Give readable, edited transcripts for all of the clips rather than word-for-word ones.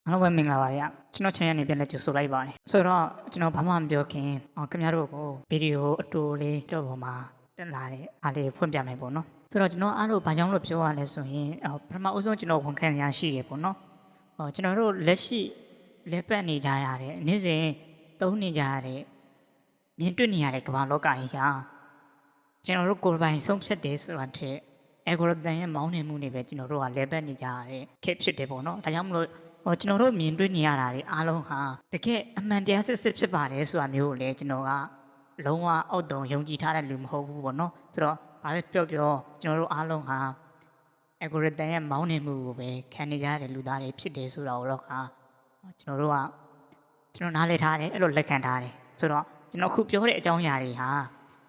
အားလုံးပဲမင်္ဂလာပါဗျကျွန်တော်ချန်ရဲ့နေပြန်လဲကြိုဆိုလိုက်ပါတယ်ဆိုတော့ကျွန်တော်ဘာမှမပြောခင်ခင်ဗျားတို့ကိုဗီဒီယိုအတူလေးတော့ပေါ်မှာတက်လာတဲ့အားလေးဖွင့်ပြမယ်ပေါ့နော်ဆိုတော့ကျွန်တော်အားလို့ဘာကြောင့်လို့ပြောရလဲဆိုရင်ပထမအဆုံးကျွန်တော်ဝန်ခံရရှိရပေါ့နော်ကျွန်တော်တို့လက်ရှိလက်ပတ်နေကြရတဲ့နေ့စဉ်သုံးနေကြရတဲ့မြင်တွေ့နေရတဲ့ကမ္ဘာလောကကြီးဟာကျွန်တော်တို့ကိုယ်ပိုင်ဆုံးဖြတ်တယ်ဆိုတာတဲ့algorithm ရဲ့မောင်းနေမှုတွေပဲကျွန်တော်တို့ကလက်ပတ်နေကြရတဲ့ခက်ဖြစ်တယ်ပေါ့နော်ဒါကြောင့်မလို့ကျွန်တော်တို့မြင်တွေ့နေရတာတွေအားလုံးဟာတကယ်အမှန်တရားစစ်စစ်ဖြစ်ပါတယ်ဆိုတာမျိုးကိုလည်းကျွန်တော်ကလုံးဝအောက်တုံယုံကြည်ထားတဲ့လူမဟုတ်ဘူးပေါ့နော်ဆိုတော့ဘာပဲပြောကျွန်တော်တို့အားလုံးဟာ algorithm ရဲ့မောင်းနေမှုကိုပဲခံနေကြတဲ့လူသားတွေဖြစ်တယ်ဆိုတာကိုတော့ကျွန်တော်နားလည်ထားတယ်အဲ့လိုလက်ခံထားတယ်ဆိုတော့ကျွန်တော်ခုပြောတဲ့အကြောင်းအရာတွေဟာ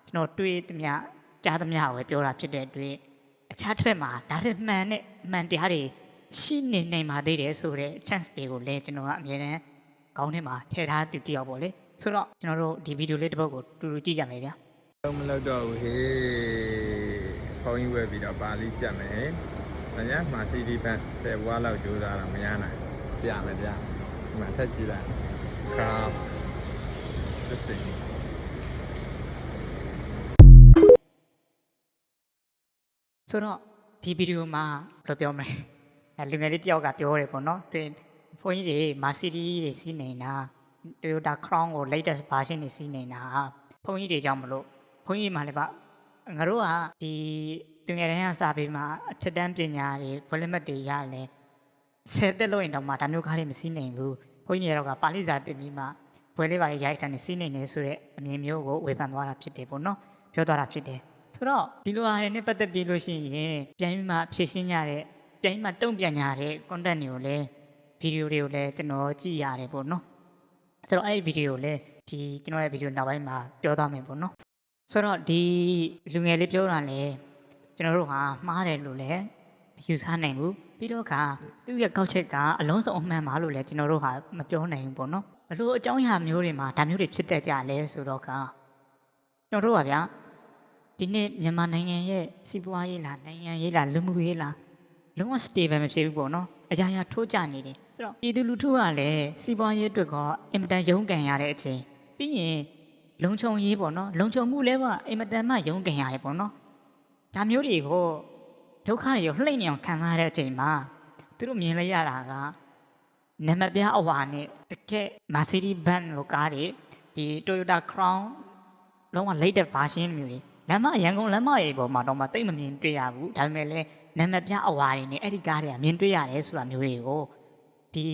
ကျွန်တော်တွေ့သမျှကြားသမျှကိုပဲပြောတာဖြစ်တဲ့အတွက်အခြားတစ်ဖက်မှာဒါတွေမှန်တရားတွေရှိနေနိုင်ပါသေးတယ်ဆိုတဲ့ chance တွေကိုလည်းကျွန်တော်ကအမြဲတမ်းခေါင်းထဲမှာထည့်ထားတူတယောက်ပေါ့လေဆိုတော့ကျွန်တော်တို့ဒီဗီဒီယိုလေးတစ်ပုဒ်ကိုတူတူကြည့်ကြမယ်ဗျာမလောက်တော့ဘူးဟေးခေါင်းကြီးဝဲပြီးတော့ပါဠိကြက်မယ်မညာမှာ CD ဘတ်10ဘွားလောက်ကြိုးစားတာမရနိုင်ပြမယ်ဗျာဒီမှာဆက်ကြည့်လိုက်ခါသက်စင်ဆိုတော့ဒီဗီဒီယိုမှာဘယ်လိုပြောမလဲလူငယ်လေးတယောက်ကပြောတယ်ပေါ့နော်တွေ့ဘုန်းကြီးတွေ Mercedes တွေစီးနေတာ Toyota Crown ကို latest version တွေစီးနေတာဘုန်းကြီးတွေကြောင့်မလို့ဘုန်းကြီးမှလည်းပါငါတို့ကဒီတွင်ငယ်တန်းကစာပေမှာအထက်တန်းပညာတွေဘွဲ့လက်မှတ်တွေရလဲ10တက်လို့ရင်တော့မှဒါမျိုးကားတွေမစီးနိုင်ဘူးဘုန်းကြီးတွေတော့ကပါဠိစာတင်ပြီးမှဘွဲ့လေးပါလေးရိုက်ခံနေစီးနိုင်နေဆိုတဲ့အမြင်မျိုးကိုဝေဖန်သွားတာဖြစ်တယ်ပေါ့နော်ပြောသွားတာဖြစ်တယ်ဆိုတော့ဒီလိုအားတွေနဲ့ပတ်သက်ပြီးလို့ရှိရင်ပြန်ပြီးမှဖြည့်ရှင်းရတဲ့ပြန်ပြီးမှတုံ့ပြန်ရတဲ့ content တွေကိုလည်းဗီဒီယိုတွေကိုလည်းကျွန်တော်ကြည့်ရတယ်ပေါ့နော်ဆိုတော့အဲ့ဒီဗီဒီယိုကိုလည်းဒီကျွန်တော်ရဲ့ဗီဒီယိုနောက်ပိုင်းမှာပြောသွားမယ်ပေါ့နော်ဆိုတော့ဒီလူငယ်လေးပြောတာလည်းကျွန်တော်တို့ဟာမှားတယ်လို့လည်းယူဆနိုင်ဘူးပြီးတော့သူ့ရဲ့ကောက်ချက်ကအလုံးစုံအမှန်ပါလို့လည်းကျွန်တော်တို့ဟာမပြောနိုင်ဘူးပေါ့နော်ဘလို့အကြောင်းအရာမျိုးတွေမှာဒါမျိုးတွေဖြစ်တတ်ကြလဲဆိုတော့ကျွန်တော်တို့ပါဗျာဒီနေ့မြန်မာနိုင်ငံရဲ့စီးပွားရေးလားနိုင်ငံရေးလားလူမှုရေးလားလုံးဝ stable မဖြစ်ဘူးပေါ့နော်အရာရာထိုးကျနေတယ်ဆိုတော့ပြည်သူလူထုကလည်းစီးပွားရေးအတွက်ကအင်မတန်ရုန်းကန်ရတဲ့အချိန်ပြီးရင်လုံခြုံရေးပေါ့နော်လုံခြုံမှုလည်းကအင်မတန်မှရုန်းကန်ရတယ်ပေါ့နော်ဒါမျိုးတွေကိုဒုက္ခတွေကိုလှိမ့်နေအောင်ခံစားရတဲ့အချိန်မှာသူတို့မြင်လိုက်ရတာကနံပါတ်ပြအဝါနဲ့တကယ် Mercedes Benz လိုကားတွေဒီ Toyota Crown လုံးဝ latest version မျိုးတွေလမ်းမရန်ကုန်လမ်းမတွေပေါ်မှာတော့တိတ်မမြင်တွေ့ရဘူးဒါပေမဲ့လည်းနံပါတ်ပြအဝါတွေနဲ့အဲ့ဒီကားတွေကမြင်တွေ့ရတယ်ဆိုတာမျိုးတွေကိုဒီ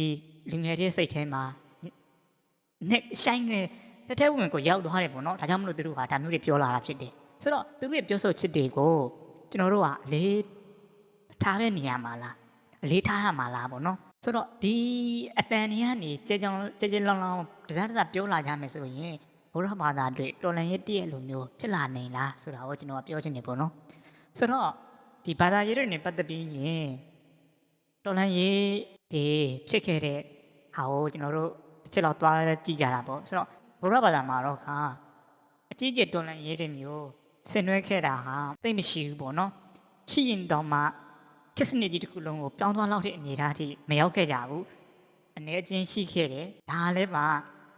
လူငယ်တွေစိတ်ထဲမှာနဲ့ရှိုင်းနဲ့တစ်ထက်ဝင်ကိုရောက်သွားတယ်ပေါ့နော်ဒါကြောင့်မလို့သူတို့ဟာဒါမျိုးတွေပြောလာတာဖြစ်တယ်ဆိုတော့သူတို့ရဲ့ပြောဆိုချက်တွေကိုကျွန်တော်တို့ကအလေးထားတဲ့နေရာမှာလားအလေးထားရမှာလားပေါ့နော်ဆိုတော့ဒီအတန်တွေကနေကြဲလောင်းတစားပြောလာကြမယ်ဆိုရင်ဘုရားဘာသာတွေတော်လန်ရဲ့တည့်ရလိုမျိုးဖြစ်လာနိုင်လားဆိုတာကိုကျွန်တော်ကပြောချင်တယ်ပေါ့နော်ဆိုတော့ဒီဘာသာရေးတွေနဲ့ပတ်သက်ပြီးရင်တော်လန်ရေးတွေဖြစ်ခဲ့တဲ့ဟာကိုကျွန်တော်တို့တစ်ချက်တော့သွားကြည့်ကြတာပေါ့ဆိုတော့ဘုရားဘာသာမှာတော့အကြီးကျယ်တော်လန်ရေးတွေမျိုးဆင်နွှဲခဲ့တာဟာသိမ့်မရှိဘူးပေါ့နော်ရှိရင်တော့မှခက်စနစ်ကြီးတစ်ခုလုံးကိုပြောင်းသွားလောက်တဲ့အနေအထားထိမရောက်ခဲ့ကြဘူးအနေချင်းရှိခဲ့တယ်ဒါလည်းပ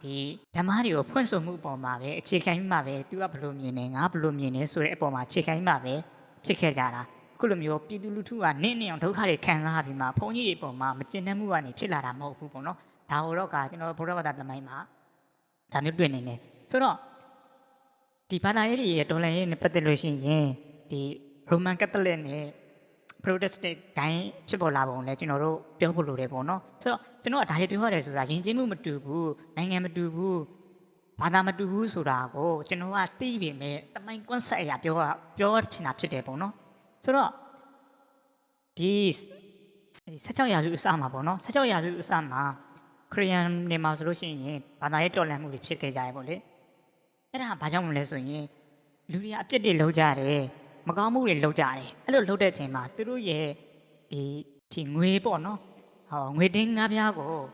ါဒီဓမ္မတွေကိုဖွင့်ဆိုမှုအပေါ်မှာပဲအခြေခံပြီးမှပဲသူကဘယ်လိုမြင်နေငါဘယ်လိုမြင်နေဆိုတဲ့အပေါ်မှာအခြေခံပြီးမှပဲဖြစ်ခဲ့ကြတာအခုလိုမျိုးပြည်သူလူထုကနင့်အောင်ဒုက္ခတွေခံစားပြီးမှဘုန်းကြီးတွေအပေါ်မှာမကျင်တတ်မှုကနေဖြစ်လာတာမဟုတ်ဘူးပေါ့နော်ဒါကိုတော့ကျွန်တော်ဘုရားဘာသာသမိုင်းမှာဒါမျိုးတွေ့နေတယ်ဆိုတော့ဒီဘာသာရေးတွေရဲ့ဒေါ်လာရေးနဲ့ပတ်သက်လို့ရှိရင်ဒီရိုမန်ကက်သလစ်နဲ့ Protestant ဂိုင်းဖြစ်ပေါ်လာပုံလဲကျွန်တော်တို့ပြောဖို့လိုတယ်ပေါ့နော်ဆိုတော့ကျွန်တော်ကဒါတွေပြောရတယ်ဆိုတာယဉ်ကျေးမှုမတူဘူးနိုင်ငံမတူဘူးဘာသာမတူဘူးဆိုတာကိုကျွန်တော်ကသိပေမဲ့တမိုင်းကွန်းဆက်အရာပြောချင်တာဖြစ်တယ်ပေါ့နော်ဆိုတော့ဒီ16ရာစုအစမှာပေါ့နော်16ရာစုအစမှာခရီးယန်နေမှာဆိုလို့ရှိရင်ဘာသာရေးတော်လှန်မှုတွေဖြစ်ခဲ့ကြရပေါ့လေအဲ့ဒါဘာကြောင့်မလဲဆိုရင်လူတွေကအပြစ်တွေလုပ်ကြတယ်မကောင်းမှုတွေလုပ်ကြတယ်အဲ့လိုလုပ်တဲ့အချိန်မှာသူတို့ရဲ့ဒီငွေပေါ့နော်ငွေတင်းငါးပြားကို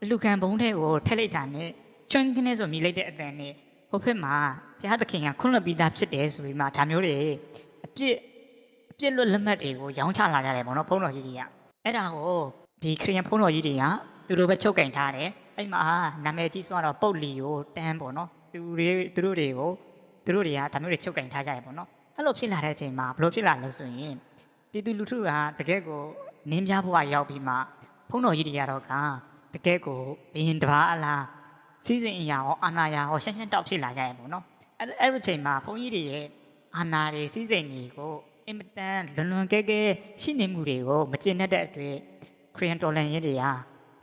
အလူခံဘုံထဲကိုထည့်လိုက်တာနဲ့ကျွန်းကင်းနေဆိုမြည်လိုက်တဲ့အတန်နဲ့ဟိုဘက်မှာဘုရားသခင်ကခွင့်လွှတ်ပြီးသားဖြစ်တယ်ဆိုပြီးမှဒါမျိုးတွေအပြစ်လွတ်လက်မှတ်တွေကိုရောင်းချလာကြတယ်ပေါ့နော်ဘုန်းတော်ကြီးတွေကအဲ့ဒါကိုဒီခရီးယန်ဘုန်းတော်ကြီးတွေက သူတို့ပဲချုပ်ကင်ထားတယ်အဲ့မှာနာမည်ကြီးဆိုတော့ပုတ်လီကိုတန်းပေါ့နော်သူတို့တွေကဒါမျိုးတွေချုပ်ကင်ထားကြရပေါ့နော်အဲ့လိုဖြစ်လာတဲ့အချိန်မှာဘယ်လိုဖြစ်လာလဲဆိုရင်ပြည်သူလူထုကတကယ်ကိုနင်းပြဘဝရောက်ပြီးမှဖုံးတော်ကြီးတွေကတော့ကတကယ်ကိုဘရင်တပါးအလားစီးစိမ်အရာရောအာနာရာရောရှင်းတောက်ဖြစ်လာကြရပေါ့နော်အဲ့ဒီအချိန်မှာဘုန်းကြီးတွေရဲ့အာနာတွေစီးစိမ်တွေကိုအင်မတန်လွန်ကဲရှိနေမှုတွေကိုမကျင့်တတ်တဲ့အတွေ့ခရီးယန်တော်လန်ရေးတွေ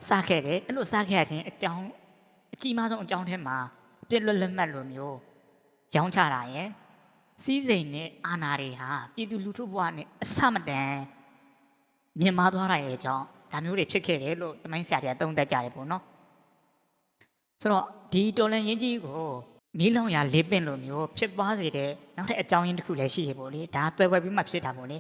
ကစခဲ့တယ်အဲ့လိုစခဲ့ရခြင်းအကြောင်းအကြီးမားဆုံးအကြောင်းထဲမှာပြည့်လွတ်လပ်မှတ်လိုမျိုးရောင်းချတာရယ်စီးစိမ်နဲ့အာနာတွေဟာပြည်သူလူထုဘဝနဲ့အဆမတန်မြင်မာသွားတာရဲ့အကြောင်းဒါမျိုးတွေဖြစ်ခဲ့တယ်လို့တမိုင်းဆရာတွေကသုံးသပ်ကြတယ်ပေါ့နော်ဆိုတော့ဒီတော်လန်ရေးကြီးကိုမီးလောင်ရလေးပင်လိုမျိုးဖြစ်ပွားစေတဲ့နောက်ထပ်အကြောင်းရင်းတစ်ခုလည်းရှိရပေါ့လေဒါတွဲဝဲပြီးမှဖြစ်တာပေါ့လ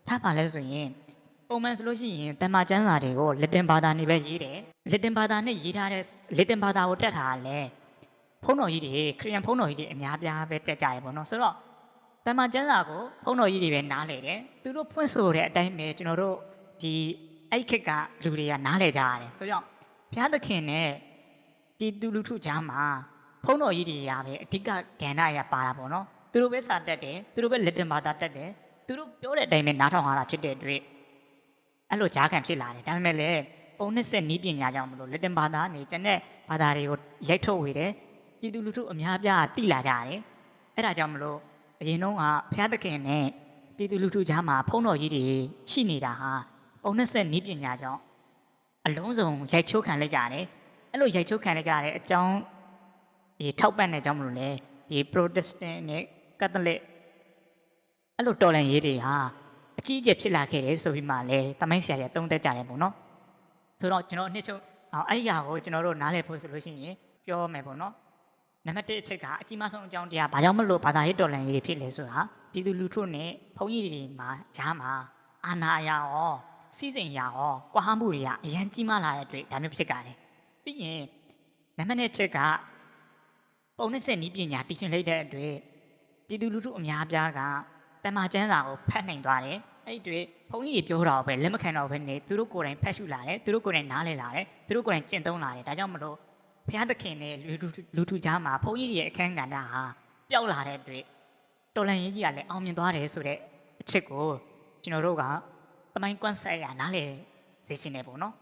ေဒါပါလဲဆိုရင်ပုံမှန်ဆိုလို့ရှိရင်တမ္မာကျမ်းစာတွေကိုလက်တင်ဘာသာနဲ့ပဲရေးတယ်လက်တင်ဘာသာနဲ့ရေးထားတဲ့လက်တင်ဘာသာကိုတက်ထားတာလဲဖုန်းတော်ကြီးတွေခရီးယန်ဖုန်းတော်ကြီးတွေအများပြားပဲတက်ကြရပေါ့နော်ဆိုတော့တမ္မာကျမ်းစာကိုဖုန်းတော်ကြီးတွေပဲနားလေတယ်သူတို့ဖွင့်ဆိုတဲ့အတိုင်းပဲကျွန်တော်တို့ဒီအဲ့ခက်ကလူတွေကနားလေကြရတယ်ဆိုတော့ဘုရားသခင်နဲ့ပြည်သူလူထုကြားမှာဖုန်းတော်ကြီးတွေရပဲအဓိကကဏ္ဍရပါတာပေါ့နော်သူတို့ပဲစာတက်တယ်သူတို့ပဲလက်တင်ဘာသာတက်တယ်သူတို့ပြောတဲ့အတိုင်းပဲနားထောင်ရတာဖြစ်တဲ့အတွက်အဲ့လိုကြားခံဖြစ်လာတယ်ဒါပေမဲ့လည်းပုံနဲ့ဆက်နီးပညာကြောင့်မလို့လက်တင်ဘာသာနေကျန်တဲ့ဘာသာတွေကိုရိုက်ထုတ်ဝေတယ်ပြည်သူလူထုအများပြားတိလာကြတယ်အဲ့ဒါကြောင့်မလို့အရင်တုန်းကဘုရားသခင်နဲ့ပြည်သူလူထုကြားမှာဖုန်းတော်ကြီးတွေရှိနေတာဟာပုံနဲ့ဆက်နီးပညာကြောင့်အလုံးစုံရိုက်ချိုးခံလိုက်ကြတယ်အဲ့လိုရိုက်ချိုးခံလိုက်ကြတဲ့အကြောင်းဒီထောက်ပံ့တဲ့အကြောင်းမလို့လေဒီ Protestant နဲ့ Catholic အဲ့လိုတော်လှန်ရေးတွေဟာအကြီးအကျယ်ဖြစ်လာခဲ့တယ်ဆိုပြီးမှလည်းတမိုင်းဆရာတွေသုံးသပ်ကြတယ်ပေါ့နော်ဆိုတော့ကျွန်တော်နှစ်ချုပ်အဲ့ဒီဟာကိုကျွန်တော်တို့နားလည်ဖို့ဆိုလို့ရှိရင်ပြောမယ်ပေါ့နော်နံပါတ်1အချက်ကအကြီးမားဆုံးအကြောင်းတရားဘာကြောင့်မလို့ဘာသာရေးတော်လှန်ရေးတွေဖြစ်လဲဆိုတာပြည်သူလူထုနဲ့ဘုန်းကြီးတွေမှာဂျားမှာအာဏာအရာရောစီးစိမ်အရာရောကွာဟမှုတွေကအရန်ကြီးမားလာတဲ့အတွက်ဒါမျိုးဖြစ်ကြတယ်ပြီးရင်နံပါတ်2ချက်ကပုံနဲ့ဆက်နီးပညာတည်ထွင်လိုက်တဲ့အတွက်ပြည်သူလူထုအများအပြားကတမ္မာကျမ်းစာကိုဖတ်နိုင်သွားတယ်အဲ့ဒီအတွက်ဘုန်းကြီးတွေပြောတာကိုပဲလက်မခံတော့ဘဲနဲ့သူတို့ကိုယ်တိုင်ဖတ်ရှုလာတယ်သူတို့ကိုယ်တိုင်နားလည်လာတယ်သူတို့ကိုယ်တိုင်ကျင့်သုံးလာတယ်ဒါကြောင့်မလို့ဘုရားသခင်နဲ့လူထုကြားမှာဘုန်းကြီးတွေရဲ့အခန်းကဏ္ဍဟာပျောက်လာတဲ့အတွက်တော်လှန်ရေးကြီးကလည်းအောင်မြင်သွားတယ်ဆိုတဲ့အချက်ကိုကျွန်တော်တို့ကတမိုင်းကွန်းဆက်ရနားလည်စေချင်တယ်ပေါ့နော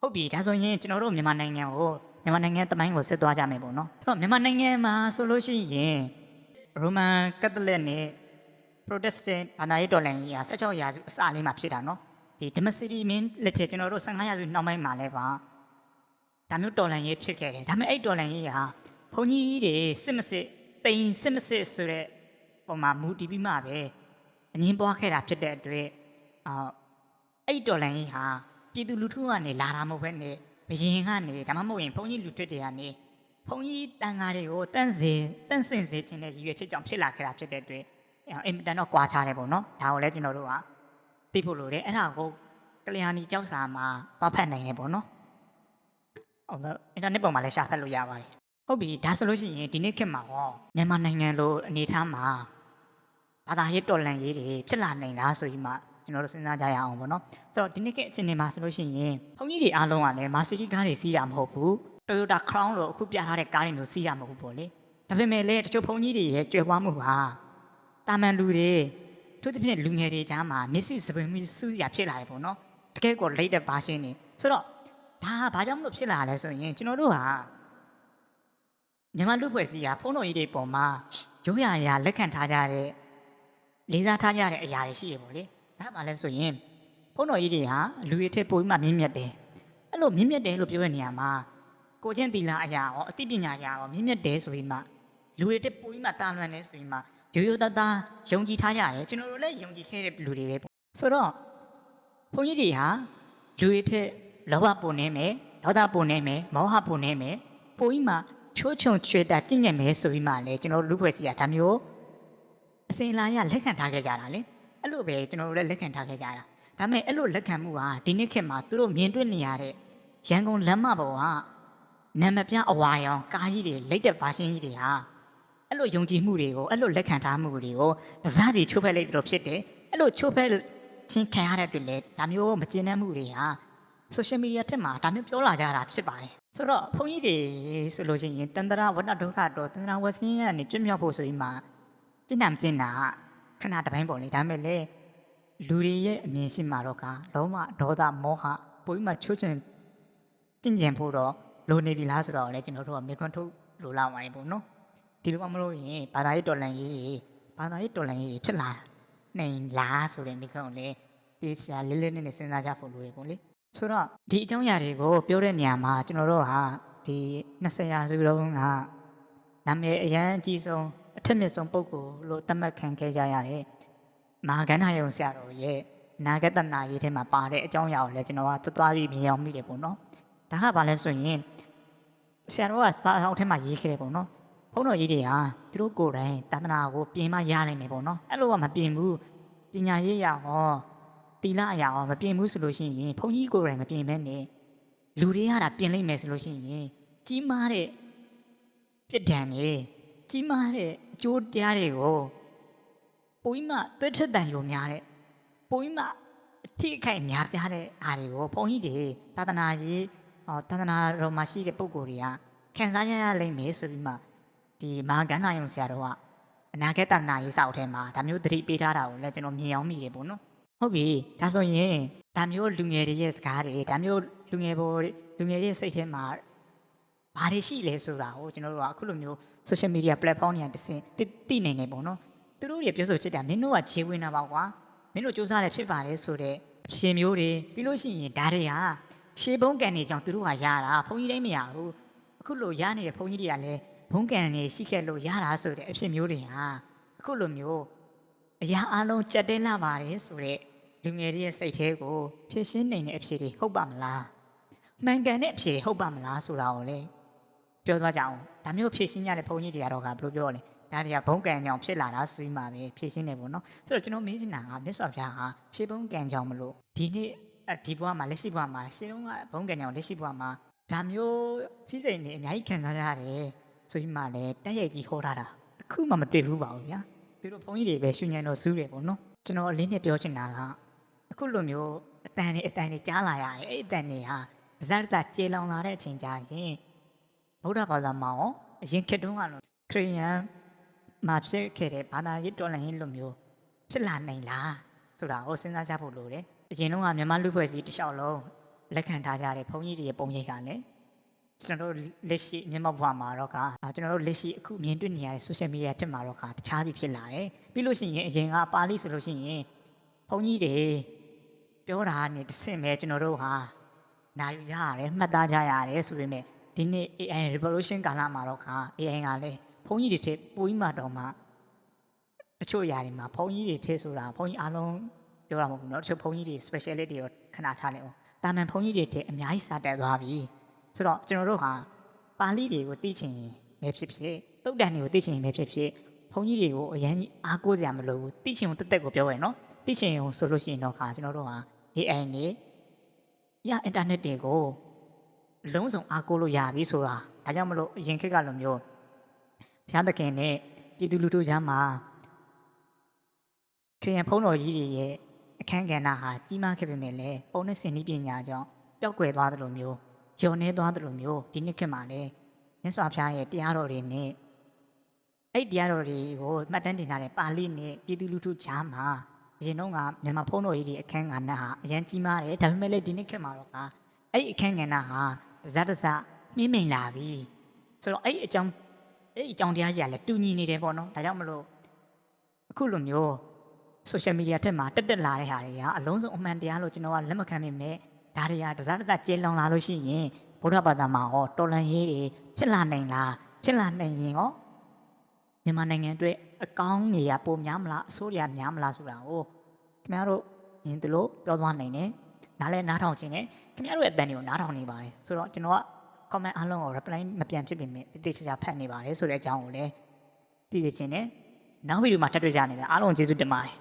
်ဟုတ်ပြီဒါဆိုရင်ကျွန်တော်တို့မြန်မာနိုင်ငံတမိုင်းကိုဆက်သွားကြမယ်ပေါ့နော်အဲ့တော့မြန်မာနိုင်ငံမှာဆိုလို့ရှိရင်ရိုမန်ကက်သလစ်နဲ့ Protestant ဘာသာရေးတော်လှန်ရေးဟာ16ရာစုအစလေးမှာဖြစ်တာနော်ဒီဒီမစီတီမင်းလက်ထက်ကျွန်တော်တို့15ရာစုနောက်ပိုင်းမှာလည်းပါဒါမျိုးတော်လှန်ရေးဖြစ်ခဲ့တယ်ဒါပေမဲ့အဲ့တော်လှန်ရေးဟာဘုန်းကြီးတွေစစ်မစစ်တိမ်စစ်မစစ်ဆိုတဲ့ပုံမှာမူတည်ပြီးမှပဲအငင်းပွားခဲ့တာဖြစ်တဲ့အတွက်အဲ့တော်လှန်ရေးဟာပြည်သူလူထုကနေလာတာမဟုတ်ဘဲနဲ့ဘယင်ကနေဒါမှမဟုတ်ရင်ဘုန်းကြီးလူထွတ်တွေကနေဘုန်းကြီးတန်ဃာတွေကိုတန့်စင်စေခြင်းနဲ့ရည်ရွယ်ချက်ကြောင့်ဖြစ်လာခဲ့တာဖြစ်တဲ့အတွက်အင်မတန်တော့ကွာခြားတယ်ပေါ့နော်ဒါကိုလည်းကျွန်တော်တို့ကသိဖို့လိုတယ်အဲ့ဒါကိုကလျာဏီကျောက်စာမှာသွားဖတ်နိုင်တယ်ပေါ့နော်ဟုတ်တော့အင်တာနက်ပေါ်မှာလည်းရှာဖတ်လို့ရပါတယ်ဟုတ်ပြီဒါဆိုလို့ရှိရင်ဒီနေ့ခေတ်မှာဟောမြန်မာနိုင်ငံလိုအနေအထားမှာဘာသာရေးတော်လှန်ရေးတွေဖြစ်လာနိုင်လားဆိုပြီးမှကျွန်တော်တို့စဉ်းစားကြရအောင်ပေါ့နော်ဆိုတော့ဒီနေ့ကအချိန်မှာဆိုလို့ရှိရင်ဘုန်းကြီးတွေအားလုံးကလည်းမာစီတီကားတွေစီးတာမဟုတ်ဘူး Toyota Crown လို့အခုပြထားတဲ့ကားတွေမျိုးစီးတာမဟုတ်ဘူးပေါ့လေဒါပေမဲ့လည်းတချို့ဘုန်းကြီးတွေရဲ့ကြွယ်ဝမှုဟာတာမန်လူတွေသူတစ်ပြည့်လူငယ်တွေကြားမှာမျက်စိစပင်မှုစူးစရာဖြစ်လာတယ်ပေါ့နော်တကယ်ကိုလိတ်တဲ့ဘာရှင်းနေဆိုတော့ဒါဘာကြောင့်မလို့ဖြစ်လာလဲဆိုရင်ကျွန်တော်တို့ဟာမြန်မာလူဖွဲ့စည်းဟာဘုန်းတော်ကြီးတွေပေါ်မှာရိုးရာလက်ခံထားကြတဲ့လေးစားထားကြတဲ့အရာတွေရှိရပေါ့လေဒါမှလည်းဆိုရင်ဘုန်းတော်ကြီးတွေဟာလူတွေထက်ပိုပြီးမှမြင့်မြတ်တယ်အဲ့လိုမြင့်မြတ်တယ်လို့ပြောတဲ့နေရာမှာကိုချင်းတီလာအရာရောအသိပညာအရာရောမြင့်မြတ်တယ်ဆိုပြီးမှလူတွေတက်ပိုပြီးမှတာလွန်တယ်ဆိုပြီးမှရိုးရိုးသားသားယုံကြည်ထားကြတယ်ကျွန်တော်တို့လည်းယုံကြည်ခဲ့တဲ့လူတွေပဲဆိုတော့ဘုန်းကြီးတွေဟာလူတွေထက်လောဘပုံနေမယ်ဒေါသပုံနေမယ်မောဟပုံနေမယ်ပိုပြီးမှချိုးချုံချွေတာကျင့်ကြံမယ်ဆိုပြီးမှလည်းကျွန်တော်တို့လူဖွဲ့စည်းတာဒါမျိုးအစဉ်လာရလက်ခံထားခဲ့ကြတာလေအဲ့လိုပဲကျွန်တော်တို့လည်းလက်ခံထားခဲ့ကြတာဒါပေမဲ့အဲ့လိုလက်ခံမှုဟာဒီနေ့ခေတ်မှာသူတို့မြင်တွေ့နေရတဲ့ရန်ကုန်လမ်းမပေါ်ကနာမပြအဝါရောင်ကားကြီးတွေလိတ်တဲ့ဗာရှင်းကြီးတွေဟာအဲ့လိုယုံကြည်မှုတွေကိုအဲ့လိုလက်ခံထားမှုတွေကိုတစားစီချိုးဖက်လိုက်လို့ဖြစ်တယ်အဲ့လိုချိုးဖက်ချင်းခံရတဲ့အတွက်လေဒါမျိုးမကျဉ်းတဲ့မှုတွေဟာ social media တက်မှာဒါမျိုးပြောလာကြတာဖြစ်ပါတယ်ဆိုတော့ဘုန်းကြီးတွေဆိုလို့ရှိရင်တန္တရာဝတ္တဒုက္ခတော့တန္တရာဝဆင်းရဲကနေကျွတ်မြောက်ဖို့ဆိုပြီးမှကျင့်တတ်တာခဏတစ်ပိုင်းပေါ့လေဒါပေမဲ့လေလူတွေရဲ့အမြင်ရှိမှာတော့ကလုံးဝဒေါသမောဟပိုပြီးမှချိုးချင်ကျင့်ကြံဖို့တော့လိုနေပြီလားဆိုတော့လေကျွန်တော်တို့ကမေခွန်းထုတ်လိုလာပါရင်ပေါ့နော်ဒီလိုမှမလို့ရင်ဘာသာရေးတော်လှန်ရေးတွေဖြစ်လာနိုင်လားဆိုတဲ့မေခွန်းကိုလေဒီဆရာလေးလေးနဲ့စဉ်းစားကြဖို့လိုတယ်ပေါ့လေဆိုတော့ဒီအကြောင်းအရာတွေကိုပြောတဲ့နေရာမှာကျွန်တော်တို့ဟာဒီ20ရာစုလုံးကနာမည်အရန်အကြီးဆုံးအထက်မြင့်ဆုံးပုဂ္ဂိုလ်လို့သတ်မှတ်ခံခဲ့ကြရတယ်မဟာကဏ္ဍယုံဆရာတော်ရဲ့နာဂတနာရေးထဲမှာပါတဲ့အကြောင်းအရာကိုလည်းကျွန်တော်ကသွားပြီးမြင်အောင်မိတယ်ပေါ့နော်ဒါကဘာလဲဆိုရင်ဆရာတော်ကစာအုပ်ထဲမှာရေးခဲ့တယ်ပေါ့နော်ဘုန်းတော်ကြီးတွေဟာသူတို့ကိုယ်တိုင်သာသနာကိုပြင်မရနိုင်မယ်ပေါ့နော်အဲ့လိုကမပြင်ဘူးပညာရေးရဟောတီလာအရာဟောမပြင်ဘူးဆိုလို့ရှိရင်ဘုန်းကြီးကိုယ်တိုင်မပြင်ဘဲနဲ့လူတွေဟာပြင်လိုက်မယ်ဆိုလို့ရှိရင်ကြီးမားတဲ့ပြစ်ဒဏ်တွေကြီးမားတဲ့အကျိုးတရားတွေကိုပိုပြီးမှတွဲထက်တန်ရုံများတဲ့ပိုပြီးမှအထီးအခိုက်များပြားတဲ့အားတွေကိုဘုန်းကြီးတွေသာသနာရေးသာသနာတော်မှာရှိတဲ့ပုဂ္ဂိုလ်တွေကခံစားရလိမ့်မယ်ဆိုပြီးမှဒီမဟာကဏ္ဍယုံဆရာတော်ကအနာဂတ်တနာရေးစာအုပ်ထဲမှာဒါမျိုးသတိပေးထားတာကိုလည်းကျွန်တော်မြင်အောင်မိတယ်ပေါ့နော်ဟုတ်ပြီဒါဆိုရင်ဒါမျိုးလူငယ်တွေရဲ့စကားတွေဒါမျိုးလူငယ်ရဲ့စိတ်ထဲမှာဘာတွေရှိလဲဆိုတာကိုကျွန်တော်တို့ကအခုလိုမျိုး social media platform တွေတဆင့်သိနိုင်နေပေါ့နော်သူတို့တွေပြောဆိုချစ်တာမင်းတို့ကခြေဝင်တာပါကွာမင်းတို့စူးစမ်းရဖြစ်ပါတယ်ဆိုတဲ့အဖြစ်မျိုးတွေပြီးလို့ရှိရင်ဒါတွေဟာခြေဘုံကန်နေကြောင်သူတို့ကရတာဘုန်းကြီးတိုင်းမရဘူးအခုလိုရနေတဲ့ဘုန်းကြီးတွေကလည်းဘုံကန်နေရှိခဲ့လို့ရတာဆိုတဲ့အဖြစ်မျိုးတွေဟာအခုလိုမျိုးအရာအလုံးကြက်တဲလာပါတယ်ဆိုတဲ့လူငယ်တွေရဲ့စိတ်ထဲကိုဖြစ်ရှင်းနိုင်တဲ့အဖြစ်တွေဟုတ်ပါမလားမှန်ကန်တဲ့အဖြစ်တွေဟုတ်ပါမလားဆိုတာကိုလေပြောသွားကြအောင်ဒါမျိုးဖြစ်ရှင်းရတဲ့ဘုန်းကြီးတွေကတော့ကဘယ်လိုပြောလဲဒါတွေကဘုံကံကြောင့်ဖြစ်လာတာဆိုပြီးမှပဲဖြစ်ရှင်းနေပေါ့နော်ဆိုတော့ကျွန်တော်မေးချင်တာကမြတ်စွာဘုရားဟာရှေးဘုံကံကြောင့်မလို့ဒီနေ့ဒီဘဝမှာလက်ရှိဘဝမှာရှေးတုန်းကဘုံကံကြောင့်လက်ရှိဘဝမှာဒါမျိုးစီးစိမ်နေအများကြီးခံစားရတယ်ဆိုပြီးမှလည်းတက်ရိုက်ကြီးဟောထားတာအခုမှမတွေ့ဘူးပါဘူးဗျာသူတို့ဘုန်းကြီးတွေပဲရှင်ညံတော်စူးတယ်ပေါ့နော်ကျွန်တော်အလေးနဲ့ပြောချင်တာကအခုလိုမျိုးအတန်တွေကြားလာရတယ်အဲ့အတန်တွေဟာဇာတ်တာကျေလောင်လာတဲ့အချိန်ကြာရင်ဗုဒ္ဓဘာသာမှာရောအရင်ခေတ်တုန်းကလို့ခရစ်ယာန်မှာဖြစ်ခဲ့တဲ့ဘာသာရေးတော်လှန်ရေးလိုမျိုးဖြစ်လာနိုင်လားဆိုတာကိုစဉ်းစားကြဖို့လိုတယ်အရင်တုန်းကမြန်မာလူဖွဲ့စည်းတစ်လျှောက်လုံးလက်ခံထားကြတဲ့ဘုန်းကြီးတွေရဲ့ပုံရိပ်ကလည်းကျွန်တော်တို့လက်ရှိမြန်မာဘဝမှာတော့ကကျွန်တော်တို့လက်ရှိအခုမြင်တွေ့နေရတဲ့ social media တက်မှာတော့ကတခြားစီဖြစ်လာတယ်ပြီးလို့ရှိရင်အရင်ကပါဠိဆိုလို့ရှိရင်ဘုန်းကြီးတွေပြောတာနဲ့တစ်ဆင့်ပဲကျွန်တော်တို့ဟာနာယူရရတယ်မှတ်သားကြရတယ်ဆိုပေမဲ့ဒီနေ့ AI revolution ကာလမှာတော့က AI ကလည်းဘုန်းကြီးတွေထက်ပိုပြီးမှတော့မှတချို့အရာတွေမှာဘုန်းကြီးတွေထက်ဆိုတာဘုန်းကြီးအားလုံးပြောတာမဟုတ်ဘူးเนาะတချို့ဘုန်းကြီးတွေ speciality ကိုခဏထားလိုက်အောင်တာမန်ဘုန်းကြီးတွေထက်အများကြီးစာတက်သွားပြီဆိုတော့ကျွန်တော်တို့ဟာပါဠိတွေကိုသိချင်ပဲဖြစ်ဖြစ်သုတ်တန်တွေကိုသိချင်ပဲဖြစ်ဖြစ်ဘုန်းကြီးတွေကိုအရင်အားကိုးစရာမလိုဘူးသိချင်ုံတက်ကိုပြောရယ်เนาะသိချင်ုံဆိုလို့ရှိရင်တော့ခါကျွန်တော်တို့ဟာ AI နဲ့အင်တာနက်တွေကိုလုံးစုံအားကိုးလို့ရပြီဆိုတာဒါကြောင့်မလို့အရင်ခေတ်ကလိုမျိုးဘုရားသခင်နဲ့ပြည်သူလူထုကြားမှာခရစ်ယာန်ဘုန်းတော်ကြီးတွေရဲ့အခမ်းကဏ္ဍဟာကြီးမားခဲ့ပေမဲ့လည်းပုံနဲ့စင်နည်းပညာကြောင့်ပျောက်ကွယ်သွားသလိုမျိုးညှော်နှဲသွားသလိုမျိုးဒီနှစ်ခေတ်မှာလည်းမြတ်စွာဘုရားရဲ့တရားတော်တွေနဲ့အဲ့တရားတော်တွေကိုမှတ်တမ်းတင်ထားတဲ့ပါဠိနဲ့ပြည်သူလူထုကြားမှာအရင်တော့ကမြန်မာဘုန်းတော်ကြီးတွေအခမ်းကဏ္ဍဟာအရင်ကြီးမားတယ်ဒါပေမဲ့လည်းဒီနှစ်ခေတ်မှာတော့အဲ့အခမ်းကဏ္ဍဟာတစမှင်းမိန်လာပြီဆိုတော့အဲ့အကြောင်းတရားကြီးကလည်းတူညီနေတယ်ပေါ့နော်ဒါကြောင့်မလို့အခုလိုမျိုး social media ထက်မှာတက်လာတဲ့ဟာတွေကအလုံးစုံအမှန်တရားလို့ကျွန်တော်ကလက်မခံမိမဲ့ဒါတွေကတစကျေလောင်လာလို့ရှိရင်ဗုဒ္ဓဘာသာမှာဟောတော်လန်ရေးတွေဖြစ်လာနိုင်လားဖြစ်လာနိုင်ရင်ဟောမြန်မာနိုင်ငံအတွက်အကောင်းတွေကပိုများမလားအဆိုးတွေကများမလားဆိုတာကိုခင်ဗျားတို့ယင်တလို့ပြောသွားနိုင်တယ်နားလဲနားထောင်ခြင်းနဲ့ခင်ဗျားတို့ရဲ့အတန်တွေကိုနားထောင်နေပါတယ်ဆိုတော့ကျွန်တော်က comment အားလုံးကို reply မပြန်ဖြစ်ပေမဲ့တိတိကျကျဖတ်နေပါတယ်ဆိုတဲ့အကြောင်းကိုလည်းသိသိချင်းနဲ့နောက်ဗီဒီယိုမှာထပ်တွေ့ကြနေတယ်အားလုံးကျေးဇူးတင်ပါတယ်